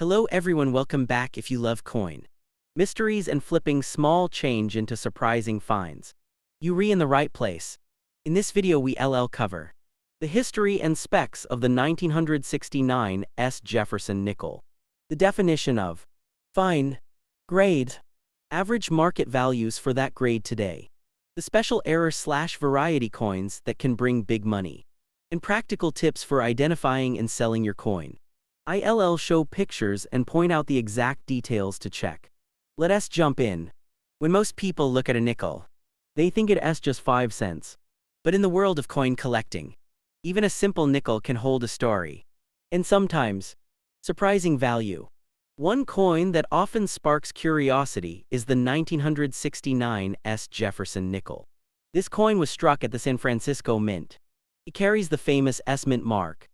Hello everyone, welcome back if you love coin mysteries and flipping small change into surprising finds. You're in the right place. In this video we cover the history and specs of the 1969 Jefferson nickel. The definition of fine grade, average market values for that grade today. The special error/variety coins that can bring big money. And practical tips for identifying and selling your coin. I'll show pictures and point out the exact details to check. Let us jump in. When most people look at a nickel, they think it's just 5 cents. But in the world of coin collecting, even a simple nickel can hold a story. And sometimes, surprising value. One coin that often sparks curiosity is the 1969 Jefferson nickel. This coin was struck at the San Francisco Mint. It carries the famous S Mint mark.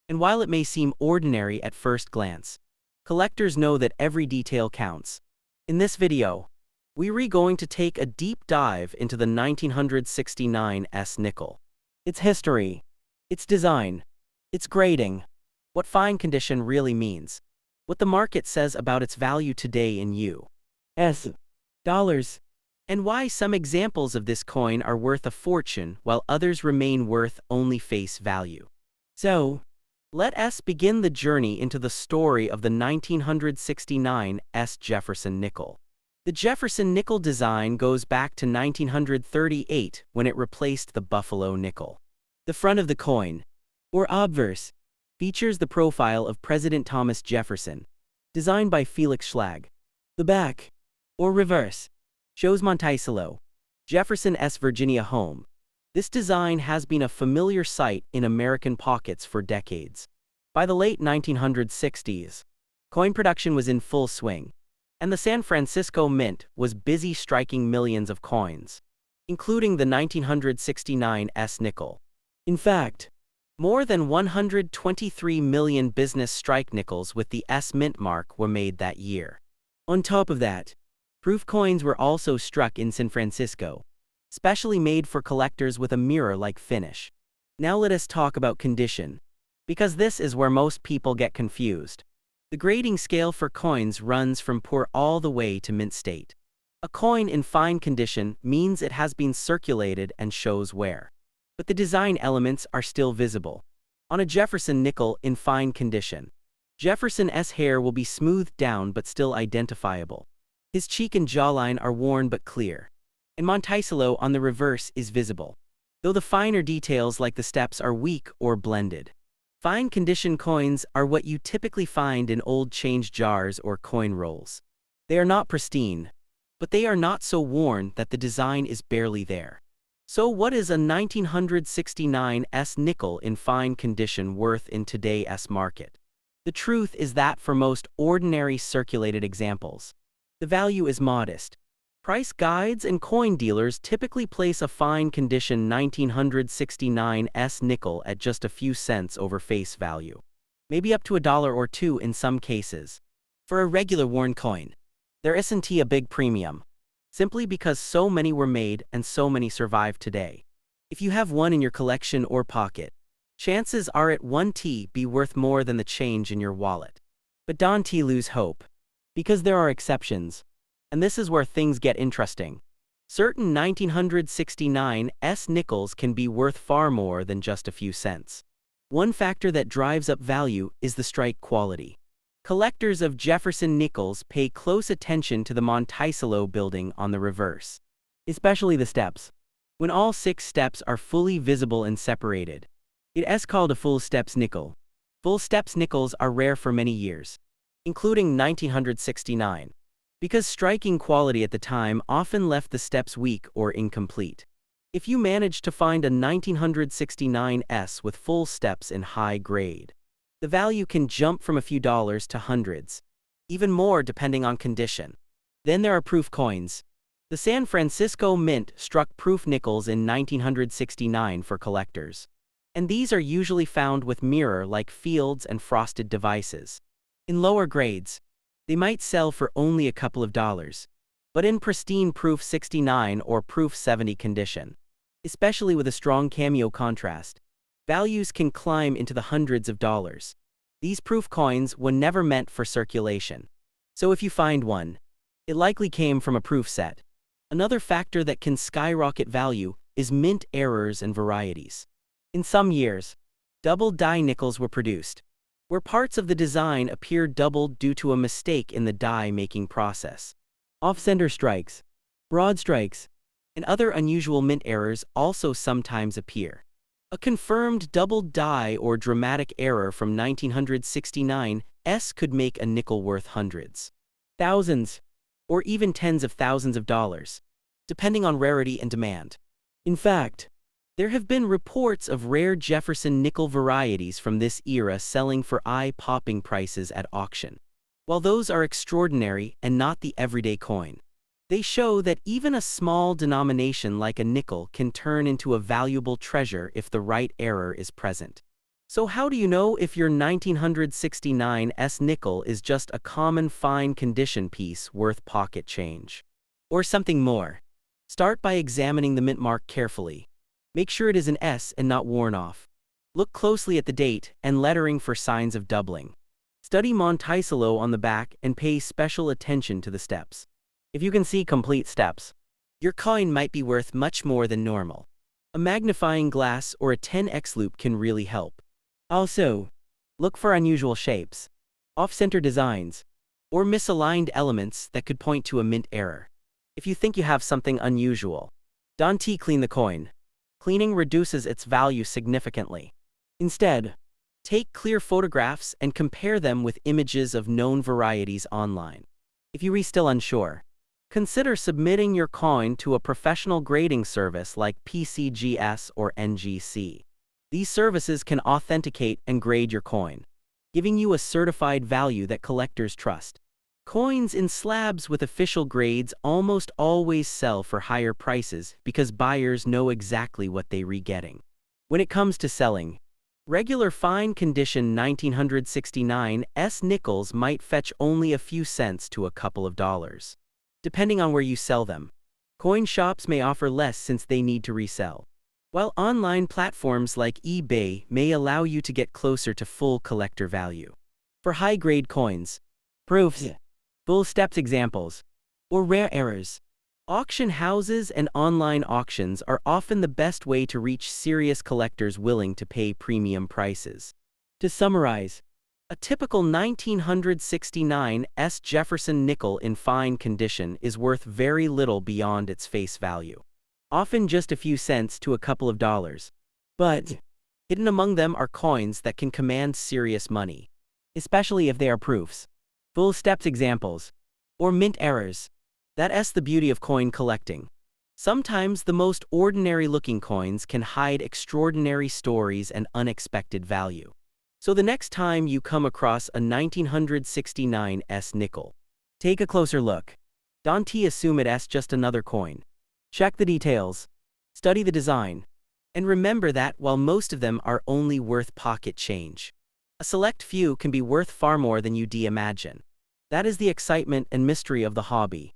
And while it may seem ordinary at first glance, collectors know that every detail counts. In this video, we're going to take a deep dive into the 1969 nickel. Its history, its design, its grading, what fine condition really means, what the market says about its value today in U.S. dollars, and why some examples of this coin are worth a fortune while others remain worth only face value. So, let us begin the journey into the story of the 1969 Jefferson nickel. The Jefferson nickel design goes back to 1938 when it replaced the Buffalo nickel. The front of the coin, or obverse, features the profile of President Thomas Jefferson, designed by Felix Schlag. The back, or reverse, shows Monticello, Jefferson's Virginia home. This design has been a familiar sight in American pockets for decades. By the late 1960s, coin production was in full swing, and the San Francisco Mint was busy striking millions of coins, including the 1969 nickel. In fact, more than 123 million business strike nickels with the S Mint mark were made that year. On top of that, proof coins were also struck in San Francisco, specially made for collectors with a mirror-like finish. Now let us talk about condition, because this is where most people get confused. The grading scale for coins runs from poor all the way to mint state. A coin in fine condition means it has been circulated and shows wear, but the design elements are still visible. On a Jefferson nickel in fine condition, Jefferson's hair will be smoothed down but still identifiable. His cheek and jawline are worn but clear, and Monticello on the reverse is visible, though the finer details like the steps are weak or blended. Fine condition coins are what you typically find in old change jars or coin rolls. They are not pristine, but they are not so worn that the design is barely there. So what is a 1969 nickel in fine condition worth in today's market? The truth is that for most ordinary circulated examples, the value is modest. Price guides and coin dealers typically place a fine condition 1969 nickel at just a few cents over face value, maybe up to $1 or $2 in some cases. For a regular worn coin, there isn't a big premium, simply because so many were made and so many survive today. If you have one in your collection or pocket, chances are it won't be worth more than the change in your wallet. But don't lose hope, because there are exceptions. And this is where things get interesting. Certain 1969 nickels can be worth far more than just a few cents. One factor that drives up value is the strike quality. Collectors of Jefferson nickels pay close attention to the Monticello building on the reverse, especially the steps. When all 6 steps are fully visible and separated, it's called a full steps nickel. Full steps nickels are rare for many years, including 1969. Because striking quality at the time often left the steps weak or incomplete. If you manage to find a 1969 with full steps in high grade, the value can jump from a few dollars to hundreds, even more depending on condition. Then there are proof coins. The San Francisco Mint struck proof nickels in 1969 for collectors, and these are usually found with mirror-like fields and frosted devices. In lower grades, they might sell for only a couple of dollars, but in pristine proof 69 or proof 70 condition, especially with a strong cameo contrast, values can climb into the hundreds of dollars. These proof coins were never meant for circulation. So if you find one, it likely came from a proof set. Another factor that can skyrocket value is mint errors and varieties. In some years, double die nickels were produced, where parts of the design appear doubled due to a mistake in the die-making process. Off-center strikes, broad strikes, and other unusual mint errors also sometimes appear. A confirmed double die or dramatic error from 1969 could make a nickel worth hundreds, thousands, or even tens of thousands of dollars, depending on rarity and demand. In fact, there have been reports of rare Jefferson nickel varieties from this era selling for eye-popping prices at auction. While those are extraordinary and not the everyday coin, they show that even a small denomination like a nickel can turn into a valuable treasure if the right error is present. So how do you know if your 1969 nickel is just a common fine condition piece worth pocket change? Or something more? Start by examining the mint mark carefully. Make sure it is an S and not worn off. Look closely at the date and lettering for signs of doubling. Study Monticello on the back and pay special attention to the steps. If you can see complete steps, your coin might be worth much more than normal. A magnifying glass or a 10x loop can really help. Also, look for unusual shapes, off-center designs, or misaligned elements that could point to a mint error. If you think you have something unusual, don't clean the coin. Cleaning reduces its value significantly. Instead, take clear photographs and compare them with images of known varieties online. If you are still unsure, consider submitting your coin to a professional grading service like PCGS or NGC. These services can authenticate and grade your coin, giving you a certified value that collectors trust. Coins in slabs with official grades almost always sell for higher prices because buyers know exactly what they are getting. When it comes to selling, regular fine condition 1969 nickels might fetch only a few cents to a couple of dollars, depending on where you sell them. Coin shops may offer less since they need to resell, while online platforms like eBay may allow you to get closer to full collector value. For high-grade coins, proofs, full steps examples, or rare errors, auction houses and online auctions are often the best way to reach serious collectors willing to pay premium prices. To summarize, a typical 1969 Jefferson nickel in fine condition is worth very little beyond its face value, often just a few cents to a couple of dollars. But hidden among them are coins that can command serious money, especially if they are proofs, full steps examples, or mint errors. That's the beauty of coin collecting. Sometimes the most ordinary-looking coins can hide extraordinary stories and unexpected value. So the next time you come across a 1969 nickel, take a closer look. Don't assume it's just another coin. Check the details, study the design, and remember that while most of them are only worth pocket change, a select few can be worth far more than you imagine. That is the excitement and mystery of the hobby.